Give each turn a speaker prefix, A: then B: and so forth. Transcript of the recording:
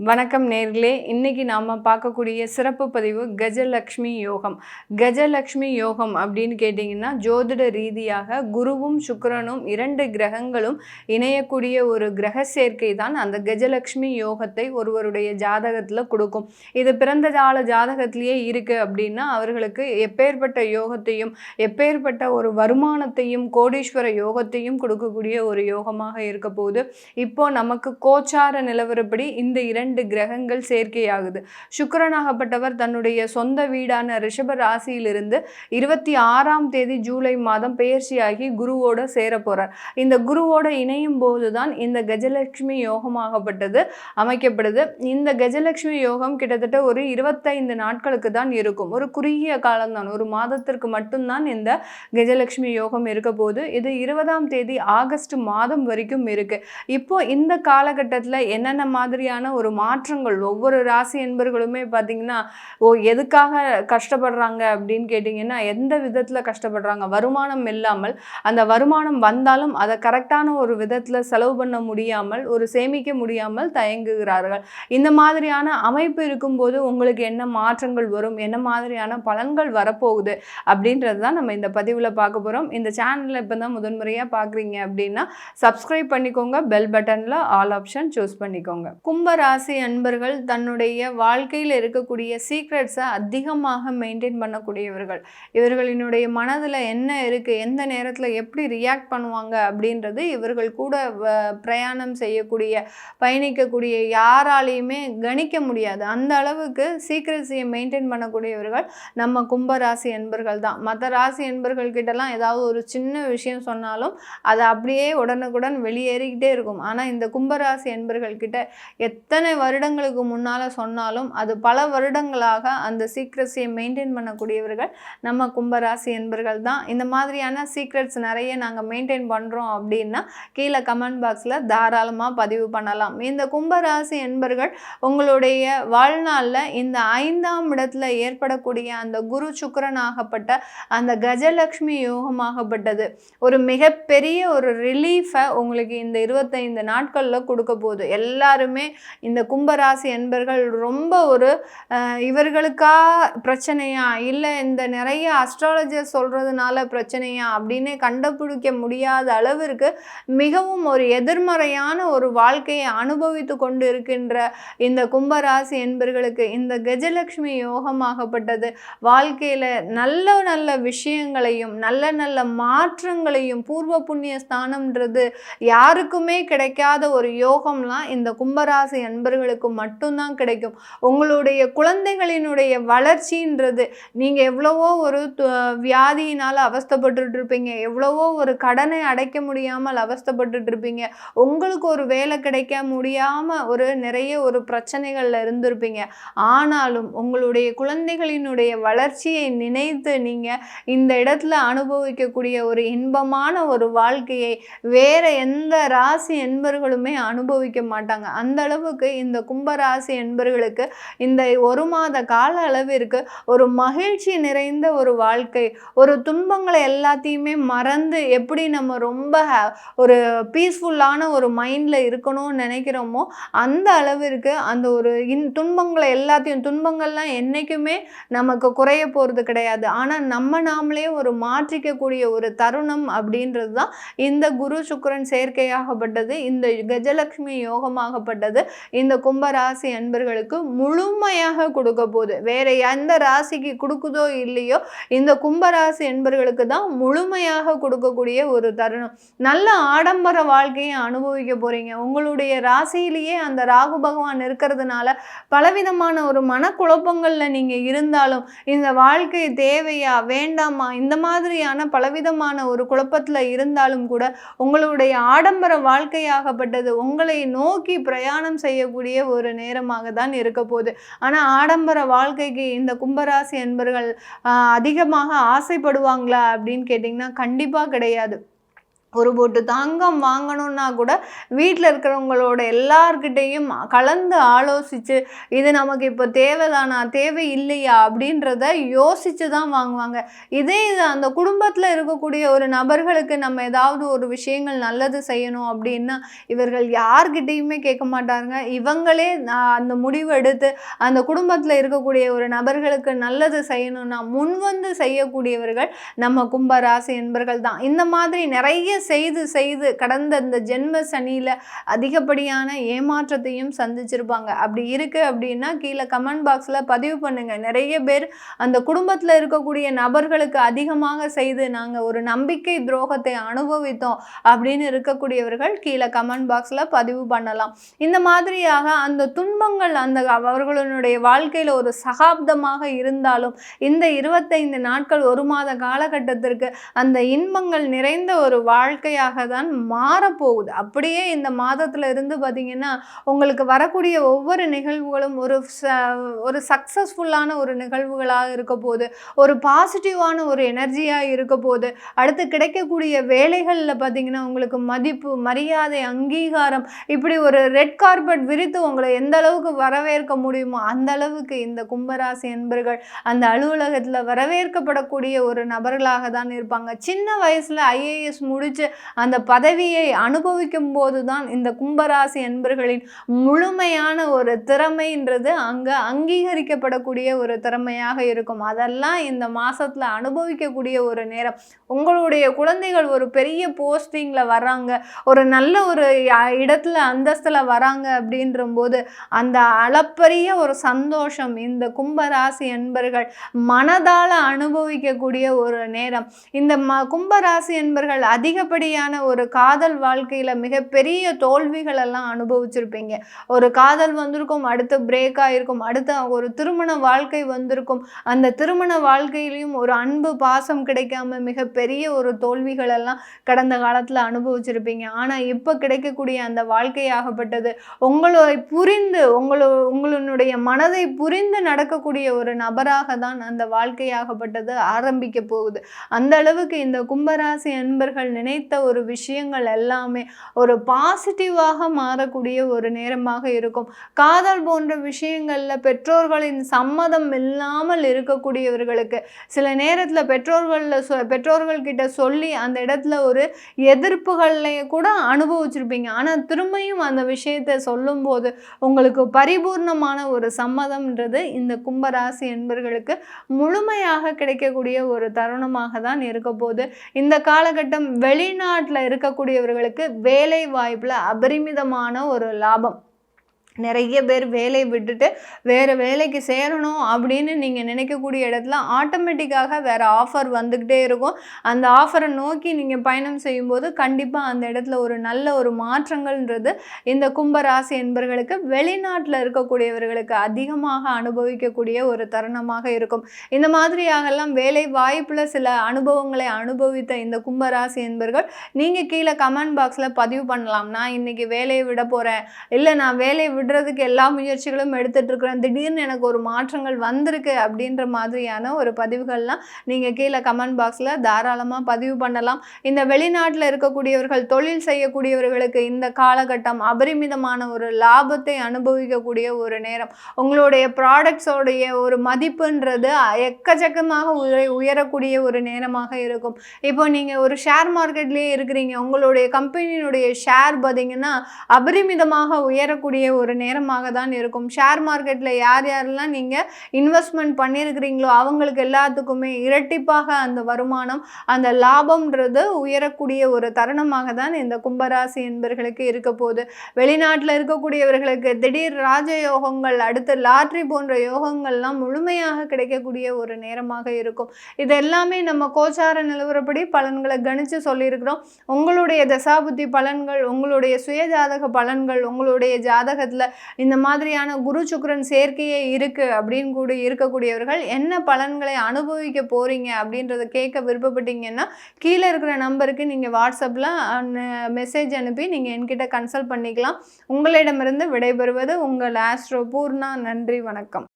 A: வணக்கம் நேர்களே, இன்னைக்கு நாம பார்க்கக்கூடிய சிறப்பு பதிவு கஜலக்ஷ்மி யோகம். கஜலக்ஷ்மி யோகம் அப்படின்னு கேட்டிங்கன்னா, ஜோதிட ரீதியாக குருவும் சுக்கிரனும் 2 கிரகங்களும் இணையக்கூடிய ஒரு கிரக சேர்க்கை தான் அந்த கஜலக்ஷ்மி யோகத்தை ஒருவருடைய ஜாதகத்தில் கொடுக்கும். இது பிறந்த கால ஜாதகத்திலேயே இருக்குது அப்படின்னா அவர்களுக்கு எப்பேற்பட்ட யோகத்தையும் எப்பேற்பட்ட ஒரு வருமானத்தையும் கோடீஸ்வர யோகத்தையும் கொடுக்கக்கூடிய ஒரு யோகமாக இருக்க போகுது. இப்போ நமக்கு கோச்சார நிலவரப்படி இந்த 2 கிரகங்கள் சேர்க்கையாகுது. சுக்கிரனாகப்பட்டவர் தன்னுடைய சொந்த வீடான ரிஷப ராசியிலிருந்து 26ஆம் தேதி ஜூலை மாதம் பெயர்ச்சியாகி குருவோட சேர போறார். இந்த குருவோட இணையும் போதுதான் இந்த கஜலட்சுமி யோகமாகப்பட்டது அமைக்கப்படுது. இந்த கஜலட்சுமி யோகம் கிட்டத்தட்ட ஒரு 25 நாட்களுக்கு தான் இருக்கும். ஒரு குறுகிய காலம்தான், ஒரு மாதத்திற்கு மட்டும்தான் இந்த கஜலட்சுமி யோகம் இருக்க போது. இது 20ஆம் தேதி ஆகஸ்ட் மாதம் வரைக்கும் இருக்கு. இப்போ இந்த காலகட்டத்தில் என்னென்ன மாதிரியான ஒரு மாற்றங்கள் ஒவ்வொரு ராசி என்பர்களுமே பார்த்தீங்கன்னா, எதுக்காக கஷ்டப்படுறாங்க அப்படின்னு கேட்டிங்கன்னா, எந்த விதத்தில் கஷ்டப்படுறாங்க, வருமானம் இல்லாமல், அந்த வருமானம் வந்தாலும் அதை கரெக்டான ஒரு விதத்தில் செலவு பண்ண முடியாமல், ஒரு சேமிக்க முடியாமல் தயங்குகிறார்கள். இந்த மாதிரியான அமைப்பு இருக்கும்போது உங்களுக்கு என்ன மாற்றங்கள் வரும், என்ன மாதிரியான பலன்கள் வரப்போகுது அப்படின்றது தான் நம்ம இந்த பதிவில் பார்க்க போகிறோம். இந்த சேனலில் இப்போ தான் முதன்முறையாக பார்க்குறீங்க அப்படின்னா சப்ஸ்கிரைப் பண்ணிக்கோங்க, பெல் பட்டனில் ஆல் ஆப்ஷன் சூஸ் பண்ணிக்கோங்க. கும்பராசி அன்பர்கள் தன்னுடைய வாழ்க்கையில் இருக்கக்கூடிய சீக்ரெட்ஸை அதிகமாக மெயின்டைன் பண்ணக்கூடியவர்கள். இவர்களினுடைய மனதில் என்ன இருக்குது, எந்த நேரத்தில் எப்படி ரியாக்ட் பண்ணுவாங்க அப்படின்றது இவர்கள் கூட பிரயாணம் செய்யக்கூடிய பயணிக்கக்கூடிய யாராலையுமே கணிக்க முடியாது. அந்த அளவுக்கு சீக்ரெட்ஸையை மெயின்டைன் பண்ணக்கூடியவர்கள் நம்ம கும்பராசி என்பர்கள் தான். மற்ற ராசி என்பர்கள் கிட்டலாம் ஏதாவது ஒரு சின்ன விஷயம் சொன்னாலும் அது அப்படியே உடனுக்குடன் வெளியேறிக்கிட்டே இருக்கும். ஆனால் இந்த கும்பராசி என்பர்கள் கிட்ட எத்தனை வருடங்களுக்கு முன்னால் சொன்னாலும் அது பல வருடங்களாக அந்த சீக்ரெட்ஸை மெயின்டைன் பண்ணக்கூடியவர்கள் நம்ம கும்பராசி என்பர்கள் தான். இந்த மாதிரியான சீக்ரெட்ஸ் நிறைய நாங்கள் மெயின்டைன் பண்ணுறோம் அப்படின்னா கீழே கமெண்ட் பாக்ஸில் தாராளமாக பதிவு பண்ணலாம். இந்த கும்பராசி என்பர்கள் உங்களுடைய வாழ்நாளில் இந்த 5ஆம் இடத்துல ஏற்படக்கூடிய அந்த குரு சுக்கிரனாகப்பட்ட அந்த கஜலக்ஷ்மி யோகமாகப்பட்டது ஒரு மிகப்பெரிய ஒரு ரிலீஃபை உங்களுக்கு இந்த 25 நாட்களில் கொடுக்க போகுது. எல்லாருமே இந்த கும்பராசி என்பர்கள் ரொம்ப ஒரு இவர்களுக்கா பிரச்சனையா, இல்லை இந்த நிறைய அஸ்ட்ராலஜர் சொல்கிறதுனால பிரச்சனையா அப்படின்னு கண்டுபிடிக்க முடியாத அளவிற்கு மிகவும் ஒரு எதிர்மறையான ஒரு வாழ்க்கையை அனுபவித்து கொண்டு இருக்கின்ற இந்த கும்பராசி என்பர்களுக்கு இந்த கஜலட்சுமி யோகமாகப்பட்டது வாழ்க்கையில் நல்ல நல்ல விஷயங்களையும் நல்ல நல்ல மாற்றங்களையும், பூர்வ புண்ணிய ஸ்தானம்ன்றது யாருக்குமே கிடைக்காத ஒரு யோகம்லாம் இந்த கும்பராசி என்பர்களுக்கு மட்டும்தான் கிடைக்கும். உங்களுடைய குழந்தைகளினுடைய வளர்ச்சின்றது, நீங்கள் எவ்வளவோ ஒரு வியாதியினால் அவஸ்தைப்பட்டு இருப்பீங்க, எவ்வளவோ ஒரு கடனை அடைக்க முடியாமல் அவஸ்தைப்பட்டு இருப்பீங்க, உங்களுக்கு ஒரு வேலை கிடைக்க முடியாமல் ஒரு நிறைய ஒரு பிரச்சனைகளில் இருந்திருப்பீங்க. ஆனாலும் உங்களுடைய குழந்தைகளினுடைய வளர்ச்சியை நினைத்து நீங்கள் இந்த இடத்துல அனுபவிக்கக்கூடிய ஒரு இன்பமான ஒரு வாழ்க்கையை வேற எந்த ராசி என்பர்களுமே அனுபவிக்க மாட்டாங்க. அந்த அளவுக்கு இந்த கும்பராசி என்பர்களுக்கு இந்த ஒரு மாத கால அளவிற்கு ஒரு மகிழ்ச்சி நிறைந்த ஒரு வாழ்க்கை, ஒரு துன்பங்களை எல்லாத்தையுமே மறந்து எப்படி நம்ம ரொம்ப ஒரு பீஸ்ஃபுல்லான ஒரு மைண்டில் இருக்கணும்னு நினைக்கிறோமோ அந்த அளவிற்கு அந்த ஒரு துன்பங்களை எல்லாத்தையும், துன்பங்கள்லாம் என்றைக்குமே நமக்கு குறைய போகிறது கிடையாது. ஆனால் நாமளே ஒரு மாற்றிக்கக்கூடிய ஒரு தருணம் அப்படின்றது தான் இந்த குரு சுக்கிரன் சேர்க்கையாகப்பட்டது, இந்த கஜலட்சுமி யோகமாகப்பட்டது இந்த கும்பராசி அன்பர்களுக்கு முழுமையாக கொடுக்க போகுது. வேற எந்த ராசிக்கு கொடுக்குதோ இல்லையோ இந்த கும்பராசி அன்பர்களுக்கு தான் முழுமையாக கொடுக்கக்கூடிய ஒரு தருணம். நல்ல ஆடம்பர வாழ்க்கையை அனுபவிக்க போறீங்க. உங்களுடைய ராசியிலேயே அந்த ராகு பகவான் இருக்கிறதுனால பலவிதமான ஒரு மனக்குழப்பங்கள்ல நீங்க இருந்தாலும் இந்த வாழ்க்கை தேவையா வேண்டாமா இந்த மாதிரியான பலவிதமான ஒரு குழப்பத்துல இருந்தாலும் கூட உங்களுடைய ஆடம்பர வாழ்க்கையாகப்பட்டது உங்களை நோக்கி பிரயாணம் செய்யக்கூடிய ஒரு நேரமாக தான் இருக்க போகுது. ஆனால் ஆடம்பர வாழ்க்கைக்கு இந்த கும்பராசி என்பர்கள் அதிகமாக ஆசைப்படுவாங்களா அப்படின்னு கேட்டிங்கன்னா கண்டிப்பாக கிடையாது. ஒரு பொட்டு தங்கம் வாங்கணும்னா கூட வீட்டில் இருக்கிறவங்களோட எல்லார்கிட்டையும் கலந்து ஆலோசித்து இது நமக்கு இப்போ தேவைதானா தேவை இல்லையா அப்படின்றத யோசித்து தான் வாங்குவாங்க. இது அந்த குடும்பத்தில் இருக்கக்கூடிய ஒரு நபர்களுக்கு நம்ம ஏதாவது ஒரு விஷயங்கள் நல்லது செய்யணும் அப்படின்னா இவர்கள் யார்கிட்டையுமே கேட்க மாட்டாங்க. இவங்களே அந்த முடிவு எடுத்து அந்த குடும்பத்தில் இருக்கக்கூடிய ஒரு நபர்களுக்கு நல்லது செய்யணும்னா முன்வந்து செய்யக்கூடியவர்கள் நம்ம கும்பராசி என்பர்கள் தான். இந்த மாதிரி நிறைய செய்து கடந்த இந்த ஜென்ம சனியில் அதிகப்படியான ஏமாற்றத்தையும் சந்திச்சிருப்பாங்க. அப்படி இருக்கு அப்படின்னா கீழே கமெண்ட் பாக்ஸில் பதிவு பண்ணுங்க. நிறைய பேர் அந்த குடும்பத்தில் இருக்கக்கூடிய நபர்களுக்கு அதிகமாக செய்து நாங்கள் ஒரு நம்பிக்கை துரோகத்தை அனுபவித்தோம் அப்படின்னு இருக்கக்கூடியவர்கள் கீழே கமெண்ட் பாக்ஸில் பதிவு பண்ணலாம். இந்த மாதிரியாக அந்த துன்பங்கள் அந்த அவர்களுடைய வாழ்க்கையில் ஒரு சகாப்தமாக இருந்தாலும் இந்த 25 நாட்கள் ஒரு மாத காலகட்டத்திற்கு அந்த இன்பங்கள் நிறைந்த ஒரு வாழ்க்கையாக தான் மாறப்போகுது. அப்படியே இந்த மாதத்துல இருந்து பார்த்தீங்கன்னா உங்களுக்கு வரக்கூடிய ஒவ்வொரு நிகழ்வுகளும் ஒரு சக்சஸ்ஃபுல்லான ஒரு நிகழ்வுகளாக இருக்க போகுது. ஒரு பாசிட்டிவான ஒரு எனர்ஜியாக இருக்க போகுது. அடுத்து கிடைக்கக்கூடிய வேலைகளில் பார்த்தீங்கன்னா உங்களுக்கு மதிப்பு, மரியாதை, அங்கீகாரம், இப்படி ஒரு ரெட் கார்பெட் விரித்து உங்களை எந்த அளவுக்கு வரவேற்க முடியுமோ அந்த அளவுக்கு இந்த கும்பராசி என்பர்கள் அந்த அலுவலகத்தில் வரவேற்கப்படக்கூடிய ஒரு நபர்களாக தான் இருப்பாங்க. சின்ன வயசில் IAS முடிச்சு அந்த பதவியை அனுபவிக்கும் போது தான் இந்த கும்பராசி என்பர்களின் முழுமையான ஒரு திறமைன்றது அங்கே அங்கீகரிக்கப்படக்கூடிய ஒரு திறமையாக இருக்கும். அதெல்லாம் இந்த மாதத்தில் அனுபவிக்கக்கூடிய ஒரு நேரம். உங்களுடைய குழந்தைகள் ஒரு பெரிய போஸ்டிங்கில் வராங்க, ஒரு நல்ல ஒரு இடத்துல அந்தஸ்தில் வராங்க அப்படின்ற போது அந்த அளப்பரிய ஒரு சந்தோஷம் இந்த கும்பராசி என்பர்கள் மனதால் அனுபவிக்கக்கூடிய ஒரு நேரம். இந்த கும்பராசி என்பர்கள் அதிகப்படியான ஒரு காதல் வாழ்க்கையில் மிகப்பெரிய தோல்விகள் எல்லாம் அனுபவிச்சிருப்பீங்க. ஒரு காதல் வந்திருக்கும், அடுத்து பிரேக் ஆகிருக்கும், அடுத்து ஒரு திருமண வாழ்க்கை வந்திருக்கும். அந்த திருமண வாழ்க்கையிலையும் ஒரு அன்பு பாசம் கிடைக்காம மிகப்பெரிய ஒரு தோல்விகள் எல்லாம் கடந்த காலத்தில் அனுபவிச்சிருப்பீங்க. ஆனால் இப்போ கிடைக்கக்கூடிய அந்த வாழ்க்கையாகப்பட்டது உங்களை புரிந்து உங்களுடைய மனதை புரிந்து நடக்கக்கூடிய ஒரு நபராக தான் அந்த வாழ்க்கையாகப்பட்டது ஆரம்பிக்க போகுது. அந்த அளவுக்கு இந்த கும்பராசி என்பர்கள் நினைத்த ஒரு விஷயங்கள் எல்லாமே ஒரு பாசிட்டிவாக மாறக்கூடிய ஒரு நேரமாக இருக்கும். காதல் போன்ற விஷயங்களில் பெற்றோர்களின் சம்மதம் இல்லாமல் இருக்கக்கூடியவர்களுக்கு சில நேரத்தில் பெற்றோர்கள்கிட்ட சொல்லி அந்த இடத்துல ஒரு எதிர்ப்புகளையும் கூட அனுபவிச்சிருப்பீங்க. ஆனால் திரும்பியும் அந்த விஷயத்தை சொல்லும்போது உங்களுக்கு பரிபூர்ணமான ஒரு சம்மதம்ன்றது இந்த கும்பராசி என்பர்களுக்கு முழுமையாக கிடைக்கக்கூடிய ஒரு தருணமாக தான் இருக்க போது. இந்த காலகட்டம் வெளிநாட்டில் இருக்கக்கூடியவர்களுக்கு வேலை வாய்ப்பில் அபரிமிதமான ஒரு லாபம். நிறைய பேர் வேலையை விட்டுட்டு வேறு வேலைக்கு சேரணும் அப்படின்னு நீங்கள் நினைக்கக்கூடிய இடத்துல ஆட்டோமேட்டிக்காக வேறு ஆஃபர் வந்துக்கிட்டே இருக்கும். அந்த ஆஃபரை நோக்கி நீங்கள் பயணம் செய்யும்போது கண்டிப்பாக அந்த இடத்துல ஒரு நல்ல ஒரு மாற்றங்கள்ன்றது இந்த கும்பராசி என்பர்களுக்கு வெளிநாட்டில் இருக்கக்கூடியவர்களுக்கு அதிகமாக அனுபவிக்கக்கூடிய ஒரு தருணமாக இருக்கும். இந்த மாதிரியாகலாம் வேலை வாய்ப்பில் சில அனுபவங்களை அனுபவித்த இந்த கும்பராசி என்பர்கள் நீங்கள் கீழே கமெண்ட் பாக்ஸில் பதிவு பண்ணலாம். நான் இன்றைக்கி வேலையை விட போகிறேன், இல்லை நான் வேலையை விடுறதுக்கு எல்லா முயற்சிகளும் எடுத்துட்டு இருக்கிறேன், திடீர்னு எனக்கு ஒரு மாற்றங்கள் வந்திருக்கு அப்படின்ற மாதிரியான ஒரு பதிவுகள்லாம் நீங்கள் கீழே கமெண்ட் பாக்ஸில் தாராளமாக பதிவு பண்ணலாம். இந்த வெளிநாட்டில் இருக்கக்கூடியவர்கள் தொழில் செய்யக்கூடியவர்களுக்கு இந்த காலகட்டம் அபரிமிதமான ஒரு லாபத்தை அனுபவிக்கக்கூடிய ஒரு நேரம். உங்களுடைய ப்ராடக்ட்ஸோடைய ஒரு மதிப்புன்றது எக்கச்சக்கமாக உயரக்கூடிய ஒரு நேரமாக இருக்கும். இப்போ நீங்கள் ஒரு ஷேர் மார்க்கெட்லேயே இருக்கிறீங்க, உங்களுடைய கம்பெனியினுடைய ஷேர் பார்த்தீங்கன்னா அபரிமிதமாக உயரக்கூடிய ஒரு நேரமாக தான் இருக்கும். ஷேர் மார்க்கெட்டில் யாரெல்லாம் நீங்கள் இன்வெஸ்ட்மெண்ட் பண்ணியிருக்கிறீங்களோ அவங்களுக்கு எல்லாத்துக்குமே இரட்டிப்பாக அந்த வருமானம், அந்த லாபம்ன்றது உயரக்கூடிய ஒரு தருணமாக தான் இந்த கும்பராசி என்பர்களுக்கு இருக்க போகுது. வெளிநாட்டில் இருக்கக்கூடியவர்களுக்கு திடீர் ராஜயோகங்கள், அடுத்து லாட்ரி போன்ற யோகங்கள்லாம் முழுமையாக கிடைக்கக்கூடிய ஒரு நேரமாக இருக்கும். இது எல்லாமே நம்ம கோச்சார நிலவரப்படி பலன்களை கணித்து சொல்லியிருக்கிறோம். உங்களுடைய தசாபுத்தி பலன்கள், உங்களுடைய சுயஜாதக பலன்கள், உங்களுடைய ஜாதகத்தில் இந்த மாதிரியான குரு சுக்கிரன் சேர்க்கையே இருக்கு அப்படின்னு கூட இருக்கக்கூடியவர்கள் என்ன பலன்களை அனுபவிக்க போறீங்க அப்படின்றத கேட்க விருப்பப்பட்டீங்கன்னா கீழே இருக்கிற நம்பருக்கு நீங்கள் வாட்ஸ்அப்பில் மெசேஜ் அனுப்பி நீங்கள் என்கிட்ட கன்சல்ட் பண்ணிக்கலாம். உங்களிடமிருந்து விடைபெறுவது உங்கள் ஆஸ்ட்ரோ பூர்ணா. நன்றி, வணக்கம்.